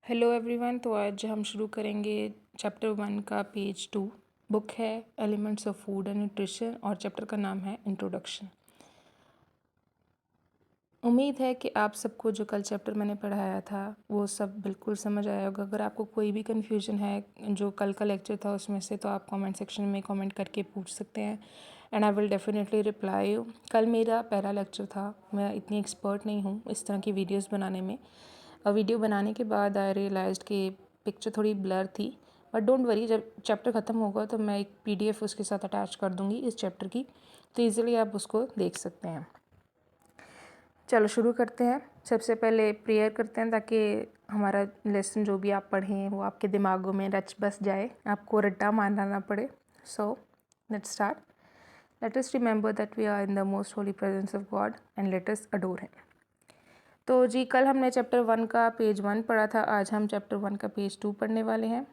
Hello everyone. तो आज हम शुरू करेंगे चैप्टर 1 का पेज 2। बुक है elements of food and nutrition और चैप्टर का नाम है इंट्रोडक्शन। उम्मीद है कि आप सबको जो कल चैप्टर मैंने पढ़ाया था वो सब बिल्कुल समझ आया होगा। अगर आपको कोई भी कन्फ्यूजन है जो कल का लेक्चर था उसमें से, तो आप कमेंट सेक्शन में कमेंट करके पूछ सकते हैं and I will definitely reply you. कल मेरा पहला लेक्चर था, मैं इतनी एक्सपर्ट नहीं हूँ इस तरह की वीडियोज़ बनाने में। वीडियो बनाने के बाद आई रियलाइज्ड कि पिक्चर थोड़ी ब्लर थी, बट डोंट वरी, जब चैप्टर ख़त्म होगा तो मैं एक PDF उसके साथ अटैच कर दूँगी इस चैप्टर की, तो ईज़िली आप उसको देख सकते हैं। चलो शुरू करते हैं। सबसे पहले प्रेयर करते हैं ताकि हमारा लेसन जो भी आप पढ़ें वो आपके दिमागों में रच बस जाए, आपको रट्टा मारना ना पड़े। So let's start. Let us remember that we are in the most holy presence of God and let us adore him. तो जी कल हमने चैप्टर 1 का पेज 1 पढ़ा था, आज हम चैप्टर 1 का पेज 2 पढ़ने वाले हैं।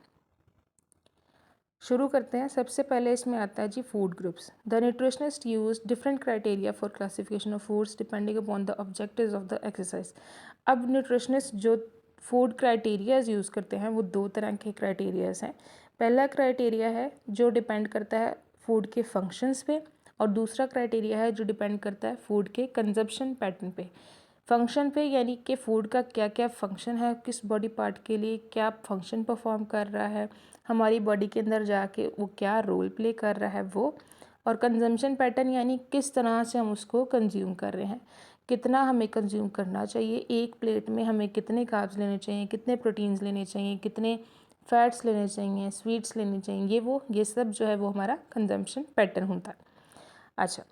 शुरू करते हैं। सबसे पहले इसमें आता है जी food groups. The nutritionist use different criteria for classification of foods depending upon the objectives of the exercise. अब न्यूट्रिशनिस्ट जो फूड क्राइटेरियाज यूज़ करते हैं वो दो तरह के क्राइटेरियाज हैं। पहला क्राइटेरिया है जो डिपेंड करता है फूड के फंक्शंस पे, और दूसरा क्राइटेरिया है जो डिपेंड करता है फूड के कंजप्शन पैटर्न पे। फंक्शन पे यानी कि फ़ूड का क्या क्या फंक्शन है, किस बॉडी पार्ट के लिए क्या फंक्शन परफॉर्म कर रहा है, हमारी बॉडी के अंदर जाके वो क्या रोल प्ले कर रहा है वो। और कंजम्पशन पैटर्न यानी किस तरह से हम उसको कंज्यूम कर रहे हैं, कितना हमें कंज्यूम करना चाहिए, एक प्लेट में हमें कितने कार्ब्स लेने चाहिए, कितने प्रोटीन्स लेने चाहिए, कितने फैट्स लेने चाहिए, स्वीट्स लेने चाहिए, ये सब जो है वो हमारा कंजम्पशन पैटर्न होता है। अच्छा,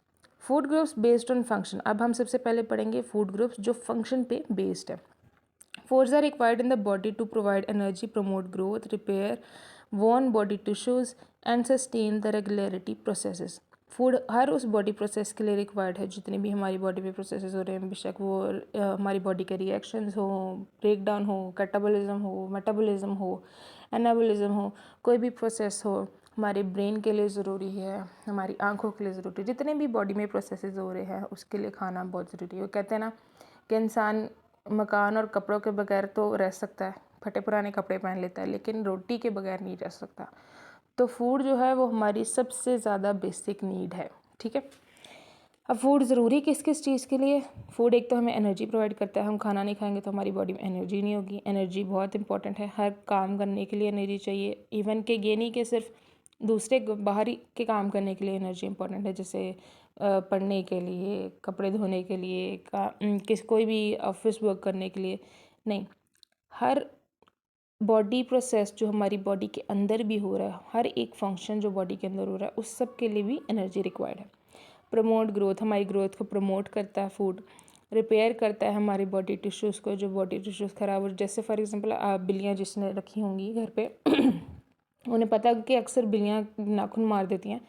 food groups based on function. अब हम सबसे पहले पढ़ेंगे फूड ग्रुप्स जो फंक्शन पे बेस्ड है। Foods are required in the body to provide energy, promote growth, repair worn body tissues and sustain the regularity processes. Food हर उस बॉडी प्रोसेस के लिए रिक्वायर्ड है, जितने भी हमारी बॉडी में प्रोसेसेस हो रहे हैं, बेशक वो हमारी बॉडी के रिएक्शंस हो, ब्रेक डाउन हो, कैटाबॉलिज्म हो, मेटाबॉलिज्म हो, एनाबॉलिज्म हो, कोई भी प्रोसेस हो, हमारे ब्रेन के लिए ज़रूरी है, हमारी आंखों के लिए ज़रूरी है। जितने भी बॉडी में प्रोसेसेस हो रहे हैं उसके लिए खाना बहुत ज़रूरी है। वो कहते हैं ना कि इंसान मकान और कपड़ों के बगैर तो रह सकता है, फटे पुराने कपड़े पहन लेता है, लेकिन रोटी के बगैर नहीं रह सकता। तो फूड जो है वो हमारी सबसे ज़्यादा बेसिक नीड है। ठीक है, अब फूड ज़रूरी किस किस चीज़ के लिए? फूड एक तो हमें एनर्जी प्रोवाइड करता है, हम खाना नहीं खाएंगे तो हमारी बॉडी में एनर्जी नहीं होगी। एनर्जी बहुत इंपॉर्टेंट है, हर काम करने के लिए एनर्जी चाहिए। इवन के ये नहीं कि सिर्फ दूसरे बाहरी के काम करने के लिए एनर्जी इंपॉर्टेंट है, जैसे पढ़ने के लिए, कपड़े धोने के लिए, कोई भी ऑफिस वर्क करने के लिए नहीं। हर बॉडी प्रोसेस जो हमारी बॉडी के अंदर भी हो रहा है, हर एक फंक्शन जो बॉडी के अंदर हो रहा है, उस सब के लिए भी एनर्जी रिक्वायर्ड है। प्रमोट ग्रोथ, हमारी ग्रोथ को प्रमोट करता है फूड। रिपेयर करता है हमारी बॉडी टिश्यूज़ को, जो बॉडी टिश्यूज़ ख़राब हो, जैसे फॉर एग्जांपल आप बिल्लियाँ जिसने रखी होंगी घर पे उन्हें पता है कि अक्सर बिल्लियाँ नाखून मार देती हैं,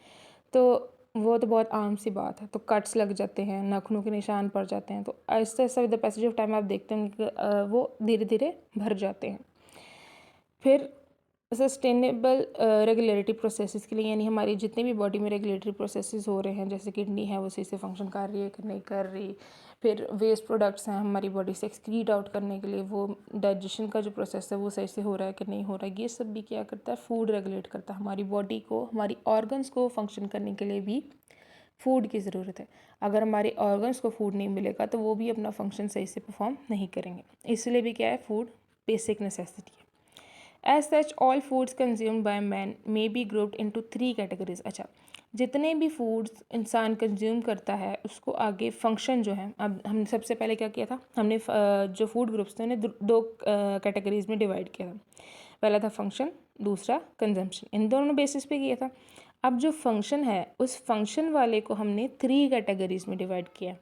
तो वो तो बहुत आम सी बात है। तो कट्स लग जाते हैं, नाखूनों के निशान पड़ जाते हैं, तो Aahista Aahista with the passage of time आप देखते होंगे कि वो धीरे धीरे भर जाते हैं। फिर सस्टेनेबल रेगुलेटरी प्रोसेसेस के लिए, यानी हमारी जितने भी बॉडी में रेगुलेटरी प्रोसेसेस हो रहे हैं, जैसे किडनी है वो सही से फंक्शन कर रही है कि नहीं कर रही, फिर वेस्ट प्रोडक्ट्स हैं हमारी बॉडी से एक्सक्रीट आउट करने के लिए, वो डाइजेशन का जो प्रोसेस है वो सही से हो रहा है कि नहीं हो रहा है, ये सब भी क्या करता है, फूड रेगुलेट करता है। हमारी बॉडी को, हमारी ऑर्गन्स को फंक्शन करने के लिए भी फूड की ज़रूरत है। अगर हमारे ऑर्गन्स को फूड नहीं मिलेगा तो वो भी अपना फंक्शन सही से परफॉर्म नहीं करेंगे। इसलिए भी क्या है, फूड बेसिक नेसेसिटी है। As such, all foods consumed by man may be grouped into 3 categories। अच्छा, जितने भी फूड्स इंसान कंज्यूम करता है उसको आगे फंक्शन जो है, अब हम सबसे पहले क्या किया था, हमने जो फूड ग्रुप्स थे उन्हें दो कैटेगरीज में डिवाइड किया था। पहला था फंक्शन, दूसरा कंजम्पशन, इन दोनों बेसिस पे किया था। अब जो फंक्शन है उस फंक्शन वाले को हमने 3 कैटेगरीज में डिवाइड किया।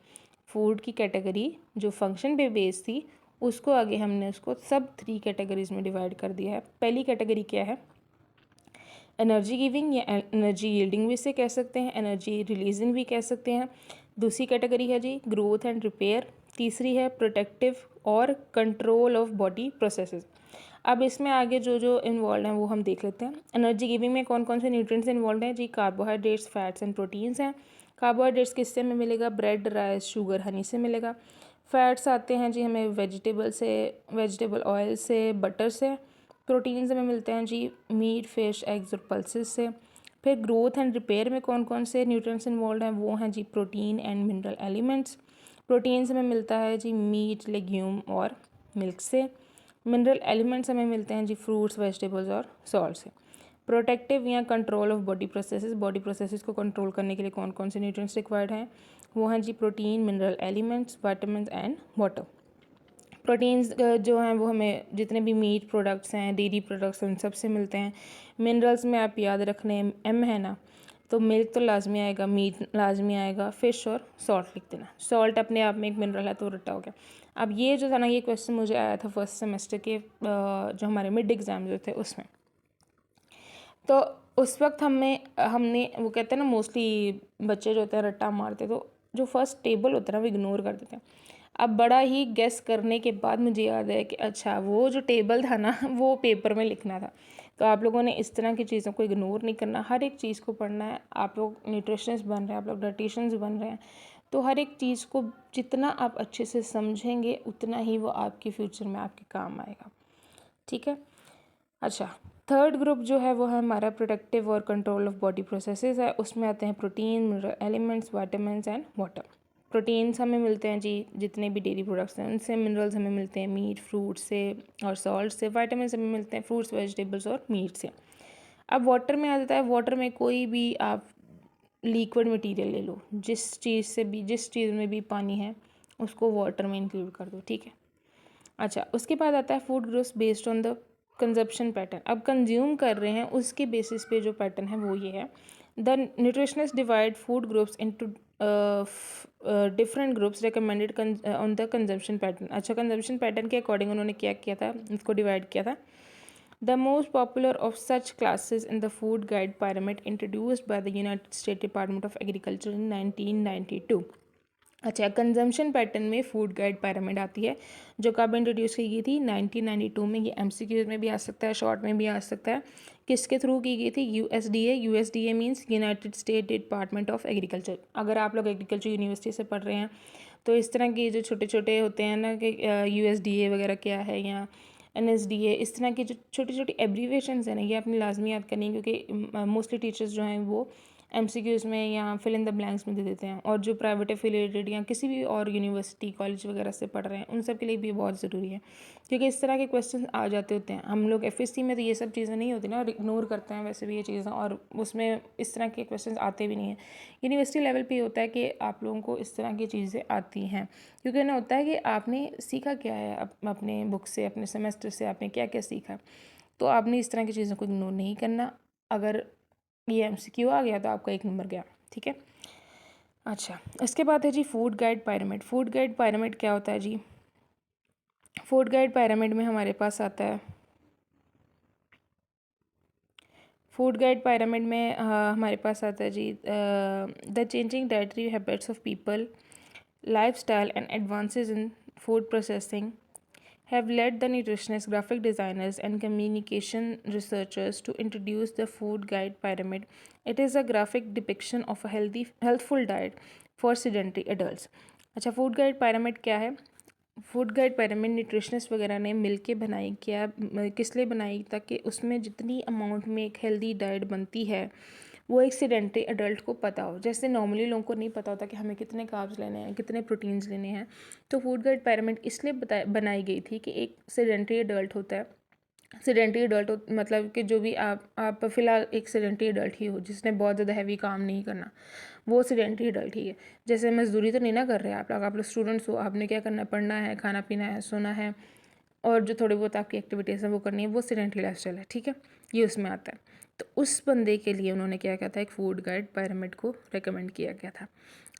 फूड की कैटेगरी जो फंक्शन पे बेस्ड थी उसको आगे हमने उसको सब 3 कैटेगरीज में डिवाइड कर दिया है। पहली कैटेगरी क्या है, एनर्जी गिविंग या एनर्जी यील्डिंग भी इसे कह सकते हैं, एनर्जी रिलीजिंग भी कह सकते हैं। दूसरी कैटेगरी है जी ग्रोथ एंड रिपेयर। तीसरी है प्रोटेक्टिव और कंट्रोल ऑफ बॉडी प्रोसेसेस। अब इसमें आगे जो जो इन्वॉल्व हैं वो हम देख लेते हैं। एनर्जी गिविंग में कौन कौन से न्यूट्रिएंट्स इन्वॉल्व हैं जी, कार्बोहाइड्रेट्स, फैट्स एंड प्रोटीन्स हैं। कार्बोहाइड्रेट्स किससे में मिलेगा, ब्रेड, राइस, शुगर, हनी से मिलेगा। फैट्स आते हैं जी हमें वेजिटेबल से, वेजिटेबल ऑयल से, बटर से। प्रोटीन्स हमें मिलते हैं जी मीट, फिश, एग्स और पल्सेस से। फिर ग्रोथ एंड रिपेयर में कौन कौन से न्यूट्रिएंट्स इन्वॉल्व हैं, वो हैं जी protein and mineral elements. Proteins हमें मिलता है जी मीट, लेग्यूम और मिल्क से। मिनरल एलिमेंट्स हमें मिलते हैं जी फ्रूट्स, वेजिटेबल्स और सॉल्ट से। प्रोटेक्टिव या कंट्रोल ऑफ बॉडी प्रोसेसेस को कंट्रोल करने के लिए कौन कौन से न्यूट्रिएंट्स रिक्वायर्ड हैं, वो हैं जी protein, mineral elements, vitamins and water. Proteins जो हैं वो हमें जितने भी मीट प्रोडक्ट्स हैं, डेयरी प्रोडक्ट्स हैं, उन सब से मिलते हैं। मिनरल्स में आप याद रख लें एम है ना, तो मिल्क तो लाजमी आएगा, मीट लाजमी आएगा, फ़िश और सॉल्ट लिख देना। सॉल्ट अपने आप में एक मिनरल है तो रट्टा हो गया। अब ये जो था ना, ये क्वेश्चन मुझे आया था फर्स्ट सेमेस्टर के जो हमारे मिड एग्ज़ाम जो थे उसमें। तो उस वक्त हमने वो कहते हैं ना, मोस्टली बच्चे जो होते हैं रट्टा मारते, तो जो फर्स्ट टेबल होता है ना वो इग्नोर कर देते हैं। अब बड़ा ही गेस करने के बाद मुझे याद है कि अच्छा वो जो टेबल था ना वो पेपर में लिखना था। तो आप लोगों ने इस तरह की चीज़ों को इग्नोर नहीं करना, हर एक चीज़ को पढ़ना है। आप लोग न्यूट्रिशनिस्ट बन रहे हैं, आप लोग डाइटिशियंस बन रहे हैं, तो हर एक चीज़ को जितना आप अच्छे से समझेंगे उतना ही वो आपके फ्यूचर में आपके काम आएगा। ठीक है। अच्छा, थर्ड ग्रुप जो है वो है हमारा प्रोटेक्टिव और कंट्रोल ऑफ बॉडी प्रोसेसेस है। उसमें आते हैं protein, mineral elements, vitamins and water. Proteins हमें मिलते हैं जी जितने भी डेयरी प्रोडक्ट्स हैं उनसे। मिनरल्स हमें मिलते हैं मीट, फ्रूट से और सॉल्ट से। विटामिन्स हमें मिलते हैं फ्रूट्स, वेजिटेबल्स और मीट से। अब वाटर में आ जाता है, वाटर में कोई भी आप लिक्विड मटेरियल ले लो, जिस चीज़ में भी पानी है उसको वाटर में इंक्लूड कर दो। ठीक है। अच्छा, उसके बाद आता है food groups based on the consumption pattern. अब कंज्यूम कर रहे हैं उसके बेसिस पे जो पैटर्न है वो ये है। The nutritionist divide food groups into different groups recommended on the consumption pattern. अच्छा, कंजप्शन पैटर्न के अकॉर्डिंग उन्होंने क्या किया था, इसको डिवाइड किया था। The most popular of such classes in the food guide pyramid introduced by the United state department of agriculture in 1992। अच्छा, कंजम्पशन पैटर्न में फूड गाइड पिरामिड आती है, जो कब इंट्रोड्यूस की गई थी, 1992 में। ये एमसीक्यूज में भी आ सकता है, शॉर्ट में भी आ सकता है। किसके थ्रू की गई थी, USDA. USDA means United state department of agriculture. अगर आप लोग एग्रीकल्चर यूनिवर्सिटी से पढ़ रहे हैं तो इस तरह के जो छोटे छोटे होते हैं ना कि यूएसडीए वगैरह क्या है, या एनएसडीए, इस तरह की जो छोटी छोटी एब्रीवेशंस हैं ना, ये आपने लाजमी याद करनी है, क्योंकि मोस्टली टीचर्स जो हैं वो एमसीक्यूज़ में या फिल इन द ब्लैंक्स में दे देते हैं। और जो प्राइवेट एफिलिएटेड या किसी भी और यूनिवर्सिटी, कॉलेज वगैरह से पढ़ रहे हैं उन सब के लिए भी बहुत ज़रूरी है, क्योंकि इस तरह के क्वेश्चन आ जाते होते हैं। हम लोग एफएससी में तो ये सब चीज़ें नहीं होती ना, और इग्नोर करते हैं वैसे भी ये चीज़ें, और उसमें इस तरह के क्वेश्चन आते भी नहीं हैं। यूनिवर्सिटी लेवल पर होता है कि आप लोगों को इस तरह की चीज़ें आती हैं, क्योंकि ना होता है कि आपने सीखा क्या है अपने बुक से, अपने सेमेस्टर से आपने क्या क्या सीखा। तो आपने इस तरह की चीज़ों को इग्नोर नहीं करना। अगर ये एमसीक्यू आ गया तो आपका 1 नंबर गया। ठीक है। अच्छा, इसके बाद है जी food guide pyramid. Food guide pyramid क्या होता है जी, फूड गाइड पिरामिड में हमारे पास आता है, फूड गाइड पिरामिड में हमारे पास आता है जी the changing dietary habits of people, lifestyle and advances in food processing have led the nutritionists, graphic designers, and communication researchers to introduce the food guide pyramid. It is a graphic depiction of a healthful diet for sedentary adults. अच्छा, food guide pyramid क्या है? Food guide pyramid nutritionist वगैरह ने मिल के बनाई, क्या किस लिए बनाई, ताकि उसमें जितनी अमाउंट में एक हेल्दी डाइट बनती है वो एक सेडेंटरी अडल्ट को पता हो। जैसे नॉर्मली लोगों को नहीं पता होता कि हमें कितने कार्ब्स लेने हैं, कितने प्रोटीन्स लेने हैं। तो फूड गाइड पिरामिड इसलिए बनाई गई थी कि एक सेडेंटरी अडल्ट होता है, सेडेंटरी अडल्ट मतलब कि जो भी आप फ़िलहाल एक सेडेंटरी अडल्ट ही हो, जिसने बहुत ज़्यादा हैवी काम नहीं करना, वो सेडेंटरी अडल्ट ही है। जैसे मजदूरी तो नहीं ना कर रहे आप लोग स्टूडेंट्स हो, आपने क्या करना है, पढ़ना है, खाना पीना है, सोना है, और जो थोड़ी बहुत आपकी एक्टिविटीज़ हैं वो करनी है, वो सेडेंटरी लाइफस्टाइल है। ठीक है, ये उसमें आता है। तो उस बंदे के लिए उन्होंने क्या किया था, एक फूड गाइड पिरामिड को रेकमेंड किया गया था।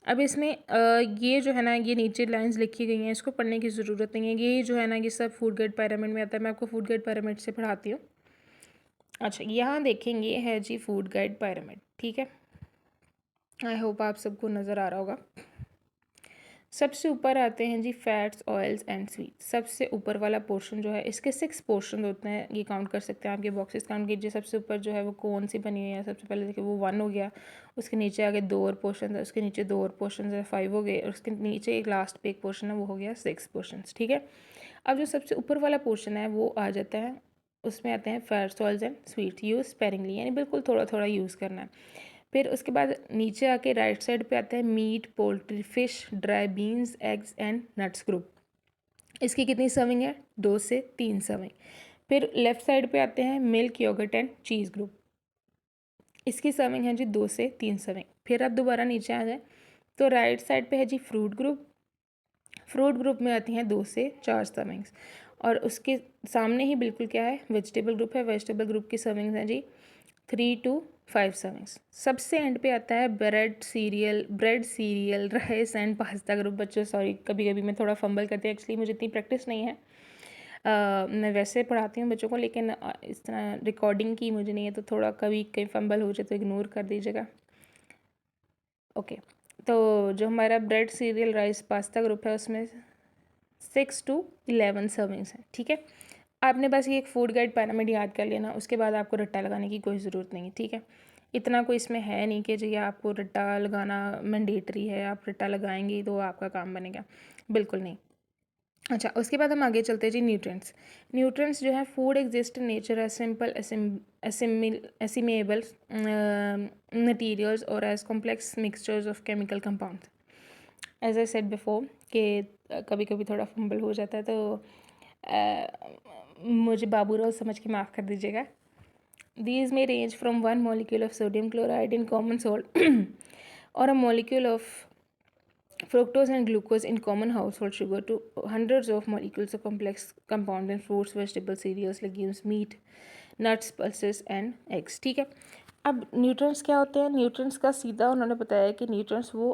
अब इसमें ये जो है ना, ये नीचे लाइंस लिखी गई हैं, इसको पढ़ने की ज़रूरत नहीं है। ये जो है ना, ये सब फूड गाइड पिरामिड में आता है। मैं आपको फूड गाइड पिरामिड से पढ़ाती हूँ। अच्छा, यहाँ देखेंगे, ये है जी फूड गाइड पिरामिड। ठीक है, आई होप आप सबको नज़र आ रहा होगा। सबसे ऊपर आते हैं जी फैट्स, ऑयल्स एंड स्वीट। सबसे ऊपर वाला पोर्शन जो है, इसके 6 पोर्शन होते हैं, ये काउंट कर सकते हैं, आपके बॉक्सेस काउंट कीजिए। सबसे ऊपर जो है वो कौन सी बनी हुई है, सबसे पहले देखिए वो 1 हो गया, उसके नीचे आगे 2 और पोर्शन है, उसके नीचे 2 और पोर्शन है, 5 हो गए, और उसके नीचे एक लास्ट पे एक पोर्शन है, वो हो गया 6 पोर्शन। ठीक है, अब जो सबसे ऊपर वाला पोर्शन है वो आ जाता है, उसमें आते हैं fats, oils and sweet. Use sparingly, यानी बिल्कुल थोड़ा थोड़ा यूज़ करना है। फिर उसके बाद नीचे आके राइट साइड पे आता है meat, poultry, fish, dry beans, eggs and nuts group. इसकी कितनी सर्विंग है, 2 से 3 सर्विंग। फिर लेफ्ट साइड पे आते हैं milk, yogurt and cheese group. इसकी सर्विंग है जी 2 से 3 सर्विंग। फिर आप दोबारा नीचे आ जाए तो राइट साइड पे है जी फ्रूट ग्रुप। फ्रूट ग्रुप में आती हैं 2 से 4 सर्विंग्स। और उसके सामने ही बिल्कुल क्या है, वेजिटेबल ग्रुप है। वेजिटेबल ग्रुप की सर्विंग्स हैं जी 3 to 5 सर्विंग्स। सबसे एंड पे आता है bread serial rice and pasta group. बच्चों सॉरी, कभी कभी मैं थोड़ा फंबल करती हूँ, एक्चुअली मुझे इतनी प्रैक्टिस नहीं है। मैं वैसे पढ़ाती हूँ बच्चों को, लेकिन इस तरह रिकॉर्डिंग की मुझे नहीं है, तो थोड़ा कभी कहीं फंबल हो जाए तो इग्नोर कर दीजिएगा। ओके, तो जो हमारा bread serial rice pasta group है उसमें 6 to 11 सर्विंग्स हैं। ठीक है, आपने बस ये एक फूड गाइड पैरामिड याद कर लेना, उसके बाद आपको रट्टा लगाने की कोई ज़रूरत नहीं है। ठीक है, इतना कोई इसमें है नहीं कि जी आपको रट्टा लगाना मैंडेटरी है, आप रट्टा लगाएंगी तो आपका काम बनेगा, बिल्कुल नहीं। अच्छा, उसके बाद हम आगे चलते हैं जी न्यूट्रिएंट्स। न्यूट्रिएंट्स जो है, food exist in nature as simple assimilable materials और as complex mixtures of chemical compounds. As I said before कि कभी कभी थोड़ा फंबल हो जाता है, तो मुझे बाबू रोल समझ के माफ़ कर दीजिएगा। These may range from one molecule of sodium chloride in common salt or a molecule of fructose and glucose in common household sugar to hundreds of molecules of complex compound in fruits, vegetables, cereals, legumes, meat, nuts, pulses and eggs। ठीक है, अब nutrients क्या होते हैं? Nutrients का सीधा उन्होंने बताया कि न्यूट्रिएंट्स वो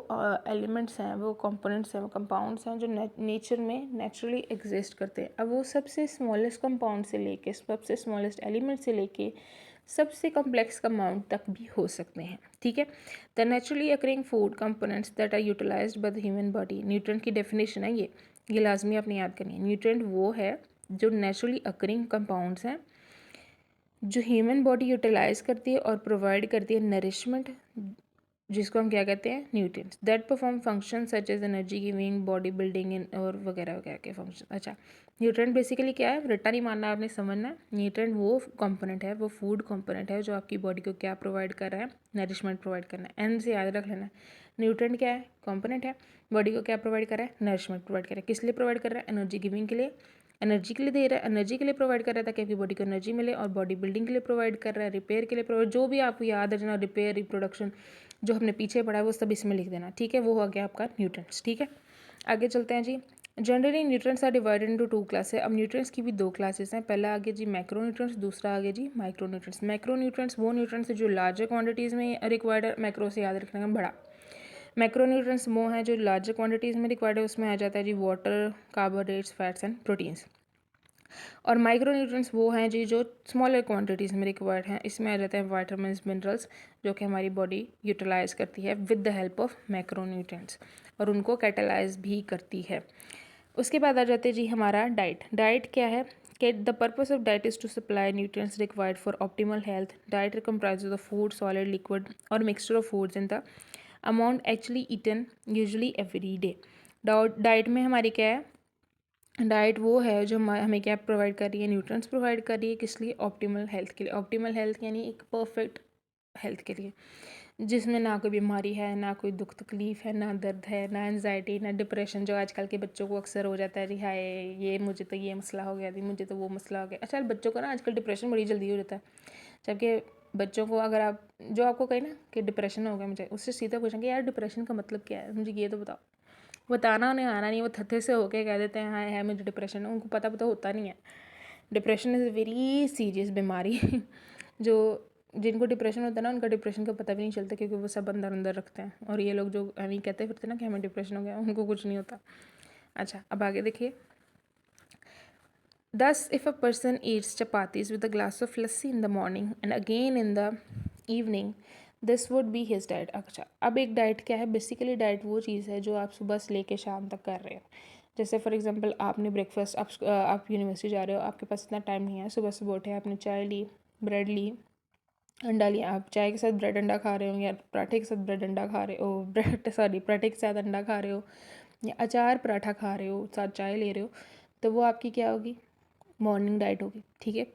एलिमेंट्स हैं, वो कंपोनेंट्स हैं, वो कंपाउंड्स हैं जो नेचर में नेचुरली एग्जिस्ट करते हैं। अब वो सबसे स्मॉलेस्ट कंपाउंड से लेके सबसे स्मॉलेस्ट एलिमेंट से लेके सबसे कॉम्प्लेक्स कंपाउंड तक भी हो सकते हैं। ठीक है, the naturally occurring food components that are utilised by the human body. Nutrient की डेफिनेशन है ये लाजमी आपने याद करनी है। न्यूट्रिएंट वो है जो नेचुरली अकरिंग कंपाउंड्स हैं जो ह्यूमन बॉडी यूटिलाइज करती है और प्रोवाइड करती है नरिशमेंट, जिसको हम क्या कहते हैं, nutrients that perform function such as energy giving, body building और वगैरह वगैरह के फंक्शन। अच्छा, न्यूट्रिएंट बेसिकली क्या है, रट्टा नहीं मानना आपने, समझना है। न्यूट्रिएंट वो कंपोनेंट है, वो फूड कंपोनेंट है जो आपकी बॉडी को क्या प्रोवाइड कर रहा है, नरिशमेंट प्रोवाइड करना है। एन से याद रख लेना है, न्यूट्रिएंट क्या है, कंपोनेंट है, बॉडी को क्या प्रोवाइड कर रहा है, नरिशमेंट प्रोवाइड कर रहा है। किस लिए प्रोवाइड कर रहा है, एनर्जी गिविंग के लिए, एनर्जी के लिए दे रहा है, एनर्जी के लिए प्रोवाइड कर रहा है ताकि आपकी बॉडी को एनर्जी मिले, और बॉडी बिल्डिंग के लिए प्रोवाइड कर रहा है, रिपेयर के लिए प्रोवाइड, जो भी आपको याद है ना, रिपेयर, रिप्रोडक्शन जो हमने पीछे पढ़ा है वो सब इसमें लिख देना। ठीक है, वो हो गया आपका न्यूट्रिएंट्स। ठीक है, आगे चलते हैं जी। Generally nutrients are divided into 2 classes. अब न्यूट्रिएंट्स की भी 2 क्लासेस हैं। पहला आगे जी मैक्रो न्यूट्रिएंट्स, दूसरा आगे जी माइक्रो न्यूट्रिएंट्स। मैक्रो न्यूट्रिएंट्स वो न्यूट्रिएंट्स जो लार्जर क्वांटिटीज़ में रिक्वायर्ड है, मैक्रो से याद रखना है बड़ा। मैक्रो न्यूट्रिएंट्स वो हैं जो लार्जर क्वांटिटीज़ में रिक्वायर्ड है, उसमें आ जाता है जी water, carbohydrates, fats and proteins. और माइक्रो न्यूट्रिएंट्स वो हैं जी जो स्मॉलर क्वांटिटीज़ में रिक्वायर्ड हैं, इसमें आ जाते हैं वाइटामिन्स, मिनरल्स, जो कि हमारी बॉडी यूटिलाइज करती है with the help of macro nutrients, और उनको कैटालाइज भी करती है। उसके बाद आ जाते हैं जी हमारा डाइट। डाइट क्या है कि the purpose of diet is to supply nutrients required for optimal health. Diet comprises of food, solid, liquid और mixture of foods in the amount actually eaten usually every day. Diet में हमारी क्या है, diet वो है जो हमें क्या प्रोवाइड कर रही है, न्यूट्रिएंट्स प्रोवाइड कर रही है, किस लिए, ऑप्टिमल हेल्थ के लिए। ऑप्टिमल हेल्थ यानी एक परफेक्ट हेल्थ के लिए, जिसमें ना कोई बीमारी है, ना कोई दुख तकलीफ़ है, ना दर्द है, ना एनजाइटी, ना डिप्रेशन, जो आजकल के बच्चों को अक्सर हो जाता है, जी हाय ये मुझे तो ये मसला हो गया थी, मुझे तो वो मसला हो गया। अच्छा, बच्चों का ना आजकल डिप्रेशन बड़ी जल्दी हो जाता है, जबकि बच्चों को अगर आप जो आपको कहें ना कि डिप्रेशन हो गया मुझे, उससे सीधा पूछेंगे यार डिप्रेशन का मतलब क्या है, मुझे ये तो बताओ। बताना उन्हें आना नहीं, वो थत्थे से होके कह देते हैं हाँ है मुझे डिप्रेशन है, उनको पता होता नहीं है। डिप्रेशन इज़ वेरी सीरियस बीमारी जो जिनको डिप्रेशन होता है ना, उनका डिप्रेशन का पता भी नहीं चलता, क्योंकि वो सब अंदर अंदर रखते हैं। और ये लोग जो अभी कहते फिरते ना कि हमें डिप्रेशन हो गया, उनको कुछ नहीं होता। अच्छा, अब आगे देखिए। Thus, if a person eats chapatis with a glass of lassi in the morning and again in the evening, this would be his diet. अच्छा, अब एक डाइट क्या है? बेसिकली डाइट वो चीज़ है जो आप सुबह से लेके शाम तक कर रहे हो। जैसे फॉर एग्जांपल आपने ब्रेकफास्ट, आप यूनिवर्सिटी जा रहे हो, आपके पास इतना टाइम नहीं है, सुबह सुबह उठे, आपने चाय ली, ब्रेड ली, अंडा लिया, आप चाय के साथ ब्रेड अंडा खा रहे हो, या पराठे के साथ ब्रेड अंडा खा रहे हो, पराठे के साथ अंडा खा रहे हो, या अचार पराठा खा रहे हो, साथ चाय ले रहे हो, तो वो आपकी क्या होगी? मॉर्निंग डाइट होगी। ठीक है,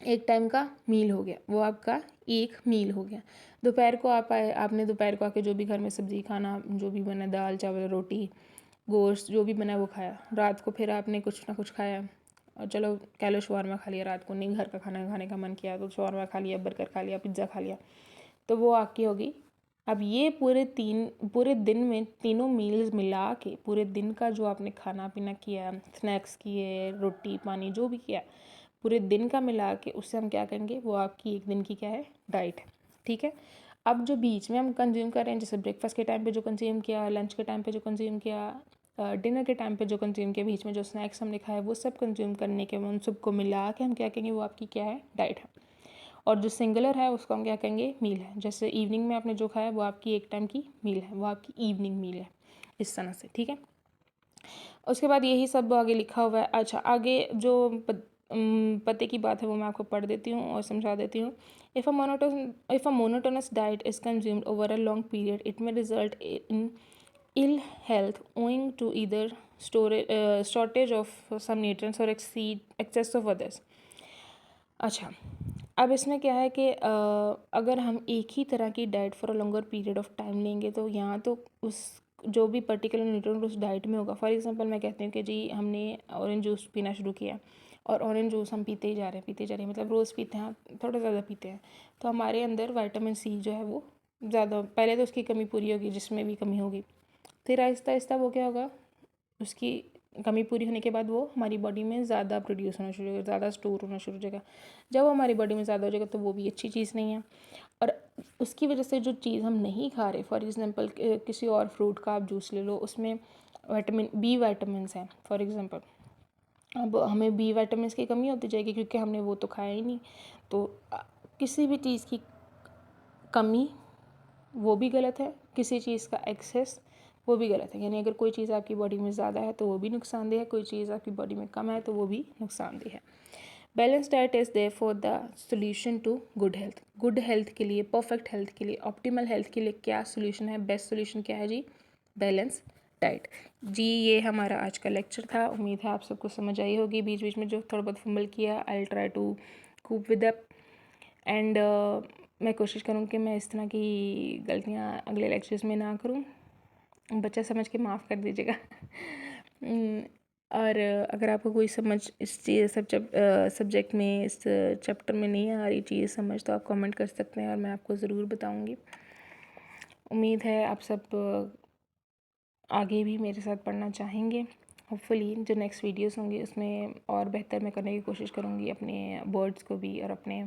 एक टाइम का मील हो गया, वो आपका एक मील हो गया। दोपहर को आप आए, आपने दोपहर को आके जो भी घर में सब्ज़ी खाना, जो भी बना, दाल चावल रोटी गोश्त जो भी बना वो खाया। रात को फिर आपने कुछ ना कुछ खाया, और चलो कह लो शवारमा खा लिया, रात को नहीं घर का खाना खाने का मन किया तो शवारमा खा लिया, बर्गर खा लिया, पिज़्ज़ा खा लिया, तो वो आपकी होगी। अब ये पूरे दिन में तीनों मील्स मिला के पूरे दिन का जो आपने खाना पीना किया, स्नैक्स किए, रोटी पानी जो भी किया, पूरे दिन का मिला के उससे हम क्या करेंगे? वो आपकी एक दिन की क्या है? डाइट है। ठीक है, अब जो बीच में हम कंज्यूम कर रहे हैं, जैसे ब्रेकफास्ट के टाइम पे जो कंज्यूम किया, लंच के टाइम पे जो कंज्यूम किया, डिनर के टाइम पे जो कंज्यूम किया, बीच में जो स्नैक्स हमने खाए, वो सब कंज्यूम करने के उन सबको मिला के हम क्या कहेंगे? वो आपकी क्या है? डाइट है। और जो सिंगुलर है उसको हम क्या कहेंगे? मील है। जैसे इवनिंग में आपने जो खाया वो आपकी एक टाइम की मील है, वो आपकी इवनिंग मील है, इस तरह से। ठीक है, उसके बाद यही सब आगे लिखा हुआ है। अच्छा, आगे जो पते की बात है वो मैं आपको पढ़ देती हूँ और समझा देती हूँ। If a monotonous diet is consumed over a long period, it may result in ill health owing to either shortage of some nutrients or excess of others। अच्छा, अब इसमें क्या है कि अगर हम एक ही तरह की diet for a longer period of time लेंगे तो यहाँ तो उस जो भी पर्टिकुलर न्यूट्रिएंट उस डाइट में होगा। फॉर एग्जांपल मैं कहती हूँ कि जी हमने ऑरेंज जूस पीना शुरू किया, और ऑरेंज जूस हम पीते ही जा रहे हैं, मतलब रोज़ पीते हैं, थोड़ा ज़्यादा पीते हैं, तो हमारे अंदर विटामिन सी जो है वो ज़्यादा, पहले तो उसकी कमी पूरी होगी, जिसमें भी कमी होगी, फिर आहिस्ता आहिस्ता वो क्या होगा? उसकी कमी पूरी होने के बाद वो हमारी बॉडी में ज़्यादा प्रोड्यूस होना शुरू होगा, ज़्यादा स्टोर होना शुरू हो जाएगा। जब वो हमारी बॉडी में ज़्यादा हो जाएगा तो वो भी अच्छी चीज़ नहीं है। और उसकी वजह से जो चीज़ हम नहीं खा रहे, फॉर एग्जांपल किसी और फ्रूट का आप जूस ले लो, उसमें विटामिन्स हैं फॉर एग्जांपल, अब हमें बी विटामिन्स की कमी होती जाएगी क्योंकि हमने वो तो खाया ही नहीं। तो किसी भी चीज़ की कमी वो भी गलत है, किसी चीज़ का एक्सेस वो भी गलत है। यानी अगर कोई चीज़ आपकी बॉडी में ज़्यादा है तो वो भी नुकसानदेह है, कोई चीज़ आपकी बॉडी में कम है तो वो भी नुकसानदेह है। Balance diet is there for the solution to good health. Good health के लिए, परफेक्ट हेल्थ के लिए, ऑप्टिमल हेल्थ के लिए क्या सोल्यूशन है? बेस्ट सोल्यूशन क्या है जी? Balance diet. जी ये हमारा आज का लेक्चर था, उम्मीद है आप सबको समझ आई होगी। बीच बीच में जो थोड़ा बहुत फंबल किया, I will try to cope with up, and मैं कोशिश करूँ कि मैं इस तरह की गलतियाँ अगले लेक्चर्स में ना करूँ। बच्चा समझ के माफ़ कर दीजिएगा। और अगर आपको कोई समझ इस चीज़ सब्जेक्ट में, इस चैप्टर में नहीं आ रही चीज़ समझ, तो आप कमेंट कर सकते हैं और मैं आपको ज़रूर बताऊँगी। उम्मीद है आप सब आगे भी मेरे साथ पढ़ना चाहेंगे। होपफुली जो नेक्स्ट वीडियोस होंगी उसमें और बेहतर मैं करने की कोशिश करूँगी, अपने वर्ड्स को भी और अपने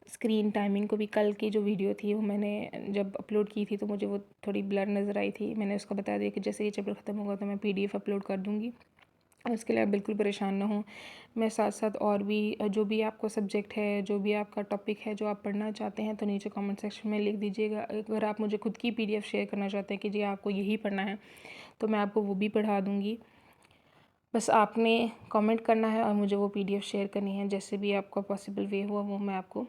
स्क्रीन टाइमिंग को भी। कल की जो वीडियो थी वो मैंने जब अपलोड की थी तो मुझे वो थोड़ी ब्लर नज़र आई थी। मैंने उसको बता दिया कि जैसे ये चैप्टर ख़त्म होगा तो मैं PDF अपलोड कर दूँगी, और उसके लिए आप बिल्कुल परेशान ना हों। मैं साथ साथ और भी जो भी आपको सब्जेक्ट है, जो भी आपका टॉपिक है जो आप पढ़ना चाहते हैं, तो नीचे कमेंट सेक्शन में लिख दीजिएगा। अगर आप मुझे खुद की PDF शेयर करना चाहते हैं कि जी आपको यही पढ़ना है, तो मैं आपको वो भी पढ़ा दूँगी। बस आपने कमेंट करना है और मुझे वो PDF शेयर करनी है। जैसे भी आपका पॉसिबल वे हुआ वो मैं आपको,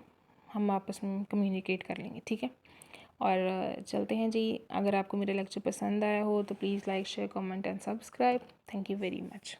हम आपस में कम्युनिकेट कर लेंगे, ठीक है। और चलते हैं जी। अगर आपको मेरा लेक्चर पसंद आया हो तो please like share comment and subscribe. Thank you very much.